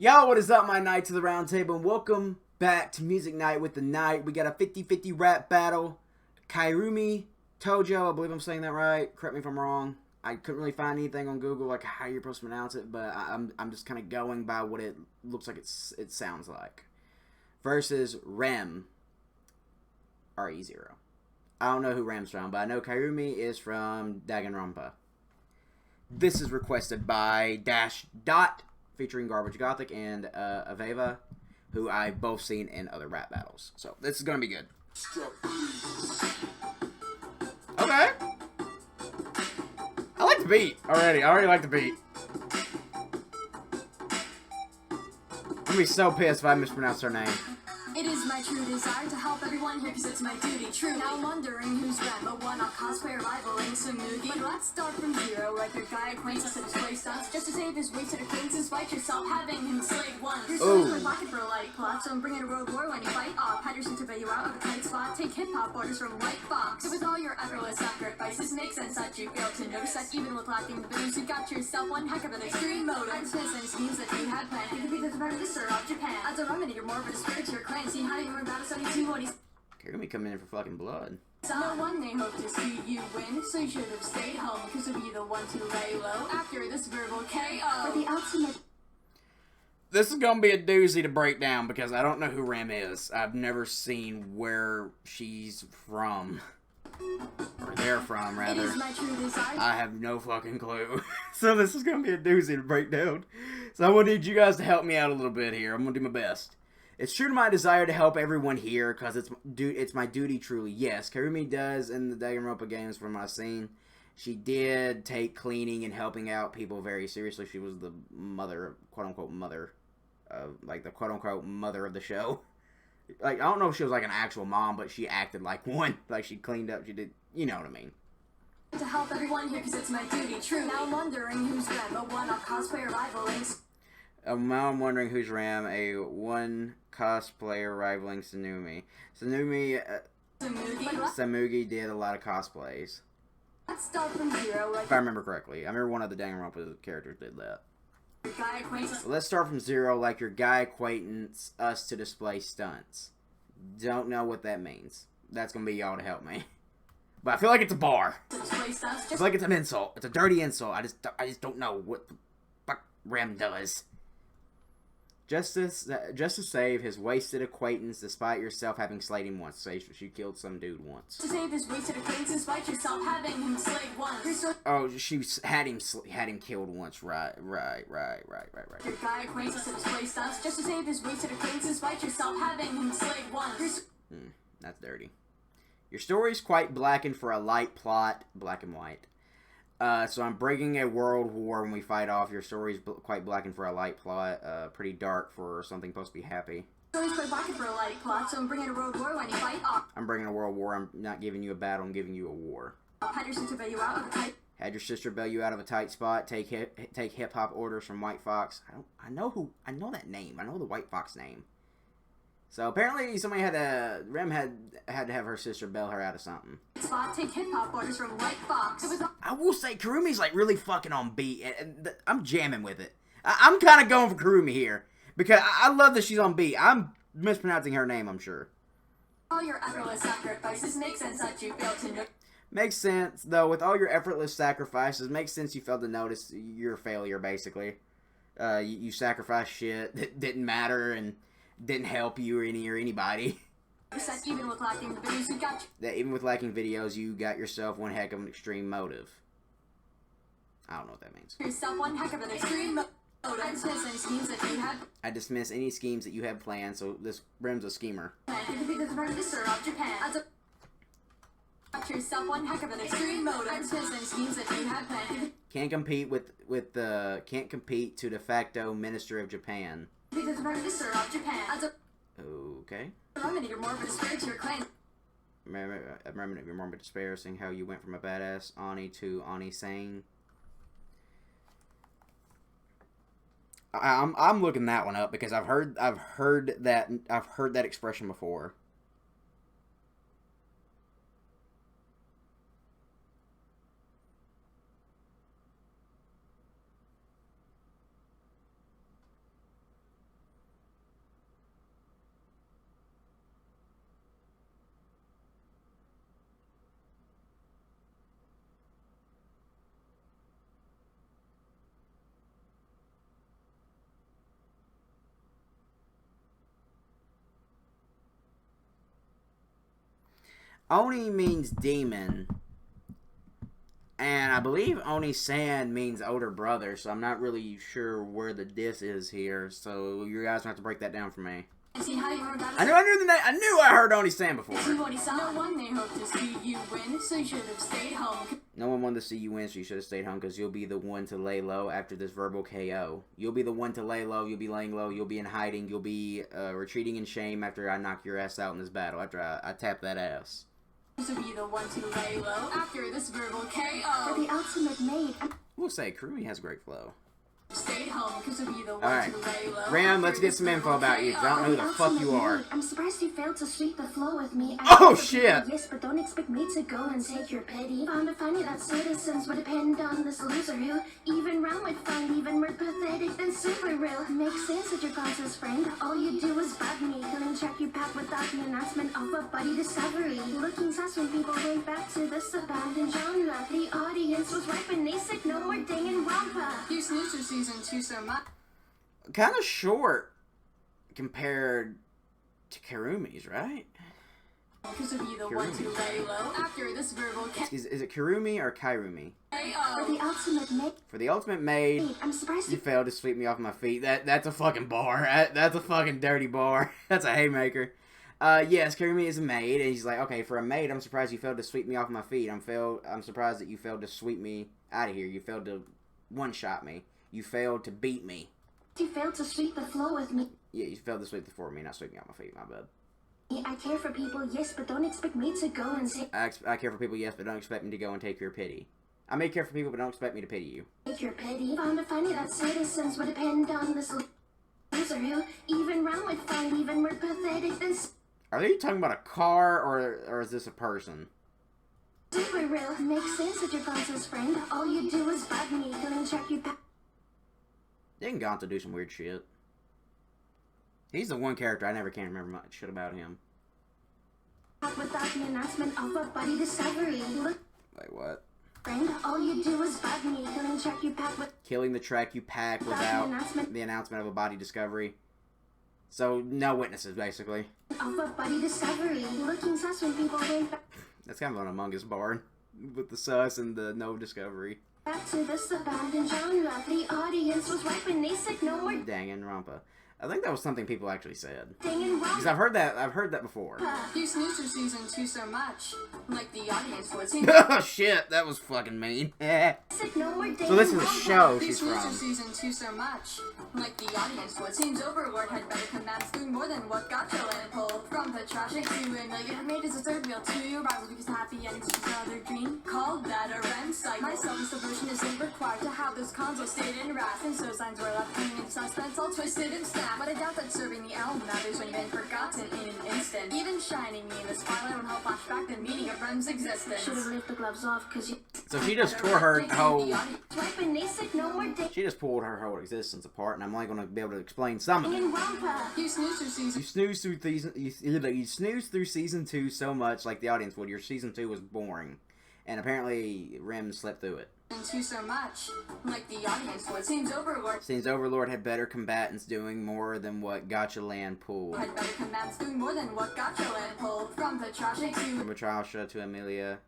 Yo, what is up, my Knights of the Round Table, and welcome back to Music Night with the Knight. We got a 50-50 rap battle. Kirumi, Tojo, I believe I'm saying that right. Correct me if I'm wrong. I couldn't really find anything on Google, like how you're supposed to pronounce it, but I'm just kind of going by what it looks like it sounds like. Versus Rem, RE0. I don't know who Rem's from, but I know Kirumi is from Danganronpa. This is requested by Dash Dot, featuring Garbage Gothic and Aveva, who I've both seen in other rap battles. So this is gonna be good. Okay. I like the beat already. I already like the beat. I'm gonna be so pissed if I mispronounce her name. It is my true desire to help everyone here, cause it's my duty, true. Now I'm wondering who's Ren, but one on cosplay rivaling Samugi. But let's start from zero, like your guy acquaintance at his play stunts. Just to save his wasted acquaintance, fight yourself, having him slayed once. You're still in my pocket for a light plot, so I'm bringing a road war when you fight off. Patterson to bail you out of a tight spot, take hip-hop orders from White Fox. So with all your effortless sacrifices, makes sense that you fail to notice that even with lacking booze, you got yourself one heck of an extreme motive. I'm and schemes that you had planned, you could be the prime minister of Japan. As a remedy, you're more of a spirit to your clan. See how you were about to study T-40s. Kirumi coming in for fucking blood. No one may hope to see you win, so you should have stayed home, because you'll be the one to lay low after this verbal KO. For the ultimate. This is gonna be a doozy to break down because I don't know who Rem is. I've never seen where she's from. Or they're from, rather. It is my true desire. I have no fucking clue. So this is gonna be a doozy to break down. So I'm gonna need you guys to help me out a little bit here. I'm gonna do my best. It's true to my desire to help everyone here, because it's my duty, truly. Yes, Kirumi does in the Danganronpa games from what I've seen. She did take cleaning and helping out people very seriously. She was the mother, quote-unquote mother, like the quote-unquote mother of the show. Like, I don't know if she was like an actual mom, but she acted like one. Like, she cleaned up, she did, you know what I mean. To help everyone here, because it's my duty, true. Now I'm wondering who's Ren, a one-off cosplayer rivaling. Now I'm wondering who's Ram, a one cosplayer rivaling Sanumi. Samugi did a lot of cosplays. Let's start from zero. Like if I remember correctly. I remember one of the Danganronpa characters did that. your guy acquaintance. Let's start from zero, like your guy acquaintance us to display stunts. Don't know what that means. That's gonna be y'all to help me. But I feel like it's a bar. I feel like it's an insult. It's a dirty insult. I just don't know what the fuck Ram does. Just to save his wasted acquaintance, despite yourself having slayed him once. So she killed some dude once. To save his wasted acquaintance, despite yourself having him slayed once. Oh, she had him killed once. Right. Your guy acquaintance at his play stunts. Just to save his wasted acquaintance, despite yourself having him slayed once. That's dirty. Your story's quite blackened for a light plot, black and white. So I'm breaking a world war when we fight off. Your story's quite blackened for a light plot. Pretty dark for something supposed to be happy. Story's quite blackened for a light plot, so I'm bringing a world war when you fight off. I'm bringing a world war. I'm not giving you a battle. I'm giving you a war. Patterson to bail you out of a tight. Had your sister bail you out of a tight spot. Take hip hop orders from White Fox. I know that name. I know the White Fox name. So apparently somebody Rem had to have her sister bail her out of something. Spot, take hip-hop orders from White Fox. I will say, Kurumi's like really fucking on beat, and I'm jamming with it. I'm kind of going for Kirumi here, because I love that she's on beat. I'm mispronouncing her name, I'm sure. All your effortless sacrifices make sense that you failed to know. Makes sense, though, with all your effortless sacrifices, makes sense you failed to notice your failure, basically. You sacrificed shit that didn't matter, and didn't help you or anybody. Even with lacking videos, you got even with lacking videos, you got yourself one heck of an extreme motive. I don't know what that means. Yourself one heck of an extreme motive. I dismiss any schemes that you had. I dismiss any schemes that you have planned. So this Rem's a schemer. You could be the prime minister of Japan. Got yourself one heck of an extreme motive. I dismiss any schemes that you had planned. Can't compete to de facto minister of Japan. Because the Prime Minister of Japan. Okay. Remedy, you're more of a despair to your claim. Remnant of your more of a despair, seeing how you went from a badass Ani to Ani saying. I'm looking that one up because I've heard that expression before. Oni means demon. And I believe Oni-san means older brother, so I'm not really sure where the diss is here. So you guys have to break that down for me. See how you heard that? I knew the name. I knew I heard Oni-san before. No one they hope to see you win, so you should have stayed home. No one wanted to see you win, so you should have stayed home because you'll be the one to lay low after this verbal KO. You'll be the one to lay low. You'll be laying low. You'll be in hiding. You'll be retreating in shame after I knock your ass out in this battle. After I tap that ass. To be the one to lay low after this verbal KO. For the ultimate maid. We'll say Kirumi has great flow. Stayed home because to be the one Alright, to lay low. Ram, let's get some info about you, because I don't know who the fuck you are. I'm surprised you failed to sweep the floor with me. Oh, shit! Yes, but don't expect me to go and take your pity. Found it funny that citizens would depend on this loser who even Ram would find even more pathetic than super real. Makes sense that you're God's friend. All you do is bug me. Killing track you pack without the announcement of a buddy discovery. Looking sus when people went back to this abandoned genre. The audience was ripe and they said no more dangin' rompa. You snoozed your season 2 so much. Kind of short compared to Kirumi's, right? Because to be the one to lay low after this verbal KO. Is it Kirumi or Kirumi? For the ultimate maid. For the ultimate maid, I'm surprised you failed to sweep me off my feet. That's a fucking bar. That's a fucking dirty bar. That's a haymaker. Yes, Kirumi is a maid, and he's like, okay, for a maid, I'm surprised you failed to sweep me off my feet. I'm surprised that you failed to sweep me out of here. You failed to one-shot me. You failed to beat me. you failed to sweep the floor with me. Yeah, you failed to sweep the floor with me, not sweep me off my feet. My bad. I care for people, yes, but don't expect me to go and say I care for people, yes, but don't expect me to go and take your pity. I may care for people, but don't expect me to pity you. take your pity. Found it funny that citizens would depend on this loser who even Ram would find even more pathetic than Are they talking about a car, or is this a person? super real. Makes sense that you're Gonzo's friend. All you do is bug me. Killing track you pack Didn't Gonzo do some weird shit? He's the one character I never can remember much shit about him. without the announcement of a buddy discovery. Look, Wait, what? friend, all you do is bug me. Killing track you pack with Killing the track you pack without the announcement of a body discovery. So, no witnesses, basically. of a buddy discovery. Looking sus when people went That's kind of an Among Us bar. With the sus and the no discovery. back to this abandoned genre. The audience was ripe and they said no more Dangin' Rampa. I think that was something people actually said. dangin' Because rompa. I've heard that before. You snoozed your season 2 so much, like the audience would. Oh shit, that was fucking mean. Said no more So this is a dangin' show You she's snoozed your from. season 2 so much, like the audience would. Seems Overlord had better commands, doing more than what got your land pulled. From the tragic to a million, made as a third wheel to your rival because happy endings is another dream. Called that a Ren cycle. My self-subversion isn't required to have this console stayed in wrath, and so signs were left hanging in suspense, all twisted and snapped. But I doubt that serving the elm matters when you've been forgotten in an instant. Even shining me in the spotlight won't help flash back the meaning of Ren's existence. Should've left the gloves off, cause you So she just tore her whole... swipe and they said no more She just pulled her whole existence apart, and I'm only going to be able to explain some of it. dangin' rompa. You snoozed your season You snooze through season 2 so much, like the audience would. Your season 2 was boring, and apparently Rem slept through it. 2 so much, like the audience would. Seems Overlord Seems Overlord had better combatants doing more than what Gotcha Land pulled. had better commands, doing more than what got your land pulled. From the tragic to From Matrasha to Amelia,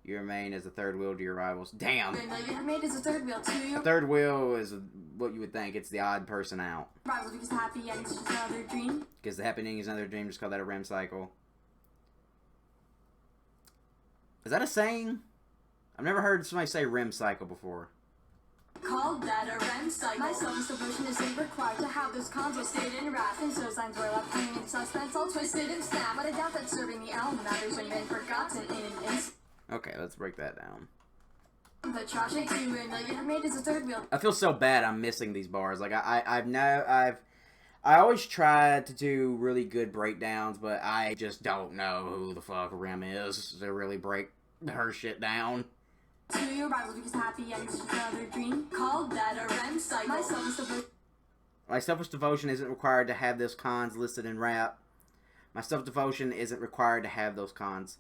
you remain as the third wheel to your rivals. Damn! a million, made as a third wheel to The your third wheel is what you would think. It's the odd person out. rivals because happy endings is just another dream. Because the happening is another dream, just call that a REM cycle. Is that a saying? I've never heard somebody say REM cycle before. Called that a Ren cycle. My self-subversion isn't required to have this console stayed in wrath, and so signs were left hanging in suspense, all twisted and snapped. But I doubt that serving the elm matters when you've been forgotten in an instant. Okay, let's break that down. The tragic to a million, made as a third wheel. I feel so bad I'm missing these bars. Like, I always try to do really good breakdowns, but I just don't know who the fuck Rem is to really break her shit down. To your rivals because happy endings is just another dream. Called that a Ren cycle. My self-subversion My selfish devotion isn't required to have those cons listed in rap. My self-devotion isn't required to have those cons.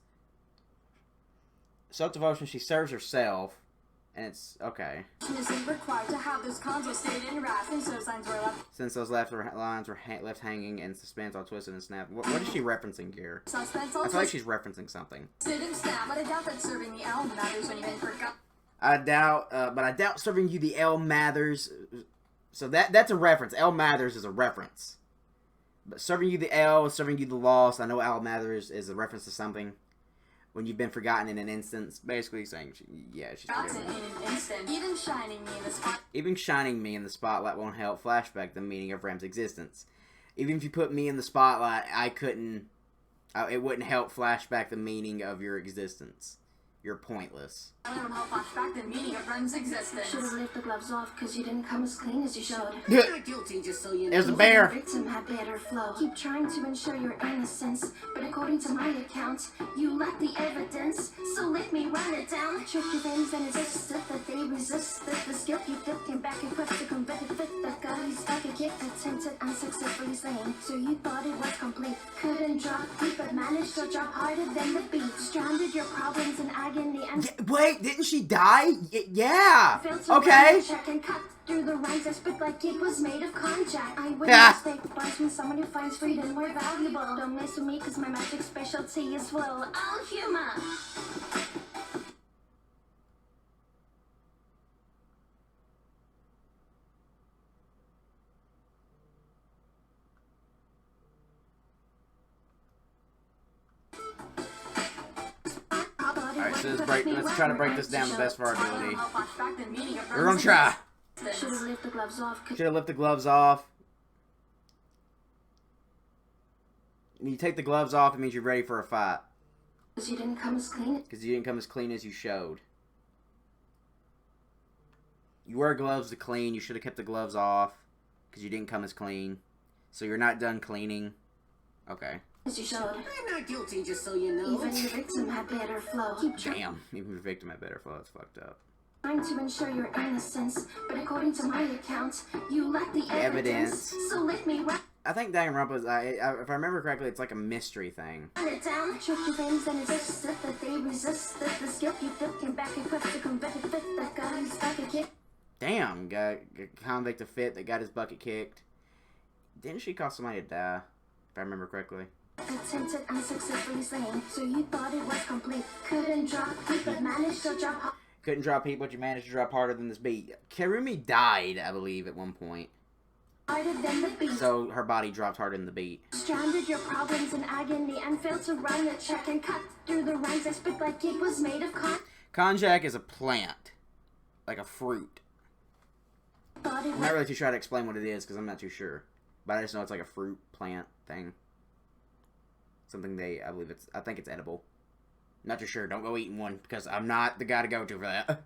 Self-devotion, she serves herself, And it's okay. Isn't required to have those cons stayed in wrath, and so signs were left. Since those lines were left hanging and suspense all twisted and snapped. What is she referencing here? Suspense I all feel like she's referencing something. didn't snap, but I doubt that serving the L matters when you've been forgotten. I doubt serving you the L Mathers. So that's a reference. L Mathers is a reference. But serving you the L, serving you the lost. I know L Mathers is a reference to something. When you've been forgotten in an instance, basically saying, she's Forgotten in an instant. Even shining me in the spot. Even shining me in the spotlight won't help flashback the meaning of Rem's existence. Even if you put me in the spotlight, it wouldn't help flashback the meaning of your existence. You're pointless. I let him help flashback the meaning of Rem's existence. Should've left the gloves off because you didn't come as clean as you showed. You're not guilty, just so you know. There's a bear. The victim had better flow. Keep trying to ensure your innocence, but according to my account, you lack the evidence. So let me run it down. Trick your veins and insisted that they resisted the skill. You dipped came back and quick to convict the guy. He's back a kick, attempted unsuccessfully saying. So you thought it was complete. Couldn't drop deep, but managed to drop harder than the beat. Stranded your problems in agony and Wait, didn't she die? Yeah. failed to Okay. check and cut through the rhymes I spit like it was made of conjack. I would Yeah. mistake bars from someone who finds freedom more valuable. Don't mess with me cause my magic specialty is well, all humor. Alright, so let's try to break this down the best of our I let him ability. help flashback the meaning of We're gonna Rem's try. existence. Should've left the gloves off Should have left the gloves off. When you take the gloves off, it means you're ready for a fight. cause you didn't come as clean. Because you didn't come as clean as you showed. You wear gloves to clean. You should have kept the gloves off. Because you didn't come as clean. So you're not done cleaning. Okay. As you showed. I'm not guilty, just so you know. Even the victim had better flow. Keep Damn. Even the victim had better flow. That's fucked up. trying to ensure your innocence, but according to my account, you lack the evidence. So let me run I think Danganronpa is, if I remember correctly, it's like a mystery thing. it down. Trick your veins and insisted that they resisted the skill. You dipped came back and quick to convict the guy. He's back a kick. Damn, got convict of fit that got his bucket kicked. Didn't she cause somebody to die? If I remember correctly. Attempted unsuccessfully saying, so you thought it was complete. Couldn't drop deep, but managed to drop hard. Couldn't drop heat, but you managed to drop harder than this beat. Kirumi died, I believe, at one point. Harder than the beat. So her body dropped harder than the beat. Stranded your problems in agony and failed to run a check and cut through the rhymes I spit like it was made of con. Konjac is a plant. Like a fruit. Thought it I'm was not really too sure how to explain what it is, because I'm not too sure. But I just know it's like a fruit plant thing. Something I think it's edible. Not too sure. Don't go eating one, because I'm not the guy to go to for that.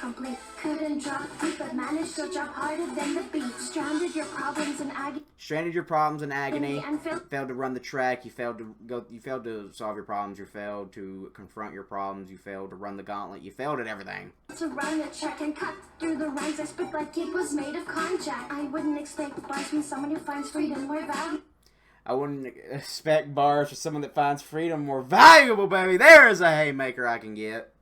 complete. Couldn't drop deep, but managed to drop harder than the beat. Stranded your problems in agony Stranded your problems in agony. and failed Failed to run the track. You failed to solve your problems. You failed to confront your problems. You failed to run the gauntlet. You failed at everything. to run a check and cut through the rhymes I spit like it was made of conjack. I wouldn't expect bars from someone who finds freedom more valuable. I wouldn't expect bars for someone that finds freedom more valuable, baby. There is a haymaker I can get.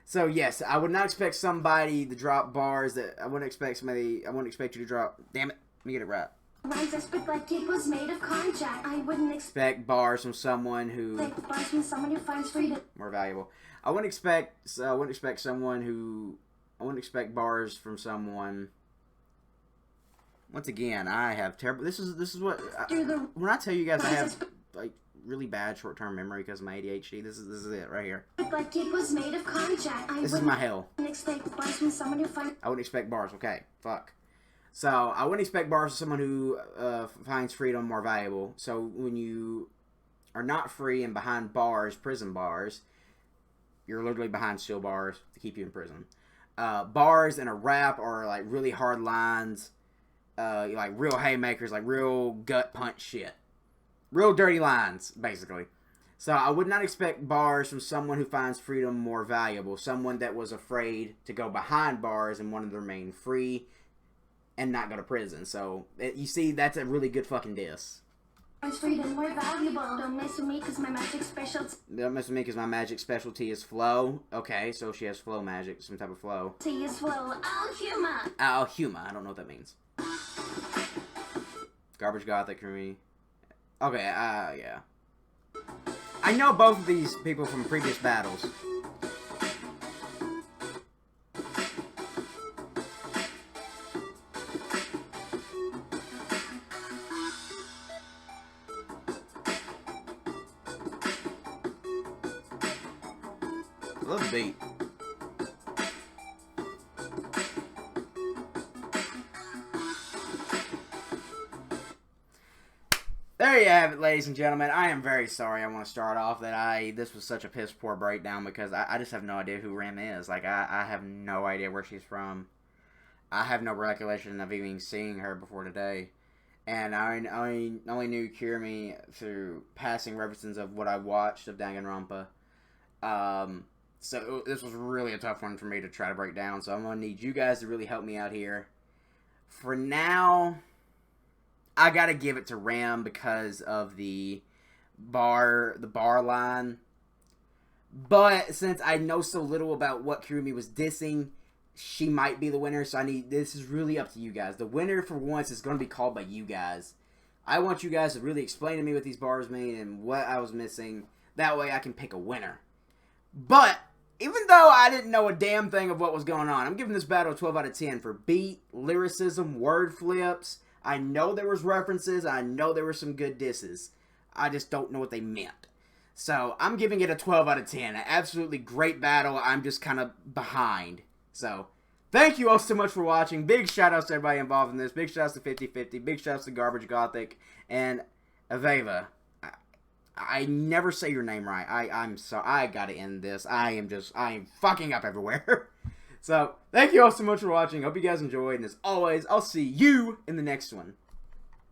So, yes, I would not expect somebody to drop bars I wouldn't expect you to drop, damn it, let me get it right. Rhymes I spit like it was made of conjack. I wouldn't Expect bars from someone who, expect bars from someone who finds freedom. more valuable. I wouldn't expect bars from someone, once again, I have terrible, this is what, Through the when I tell you guys I have, like, really bad short-term memory because of my ADHD, this is it right here. like it was made of conjack. I This is my hell. wouldn't expect bars from someone who finds I wouldn't expect bars. Okay, fuck. So, I wouldn't expect bars from someone who finds freedom more valuable. So, when you are not free and behind bars, prison bars, you're literally behind steel bars to keep you in prison. Bars in a rap are like really hard lines, like real haymakers, like real gut punch shit. Real dirty lines, basically. So I would not expect bars from someone who finds freedom more valuable. Someone that was afraid to go behind bars and wanted to remain free and not go to prison. So, you see, that's a really good fucking diss. It's sweet and more valuable. Don't mess with me because my magic specialty Don't mess with me because my magic specialty is flow. Okay, so she has flow magic, some type of flow. is flow alhuma. Alhuma, I don't know what that means. Garbage Gothic, Kirumi. Okay, yeah. I know both of these people from previous battles. I love the beat. There you have it, ladies and gentlemen. I am very sorry. I want to start off that this was such a piss poor breakdown because I just have no idea who Rim is. Like, I have no idea where she's from. I have no recollection of even seeing her before today. And I only knew Kirumi through passing references of what I watched of Danganronpa. So this was really a tough one for me to try to break down. So I'm going to need you guys to really help me out here. For now, I got to give it to Ram because of the bar line. But since I know so little about what Kirumi was dissing, she might be the winner. So this is really up to you guys. The winner for once is going to be called by you guys. I want you guys to really explain to me what these bars mean and what I was missing. That way I can pick a winner. But even though I didn't know a damn thing of what was going on, I'm giving this battle a 12 out of 10 for beat, lyricism, word flips. I know there was references. I know there were some good disses. I just don't know what they meant. So I'm giving it a 12 out of 10. An absolutely great battle. I'm just kind of behind. So thank you all so much for watching. Big shout outs to everybody involved in this. Big shout outs to 50/50. Big shout outs to Garbage Gothic and Aveva. I never say your name right. I'm sorry. I gotta end this. I am fucking up everywhere. So, thank you all so much for watching. Hope you guys enjoyed. And as always, I'll see you in the next one.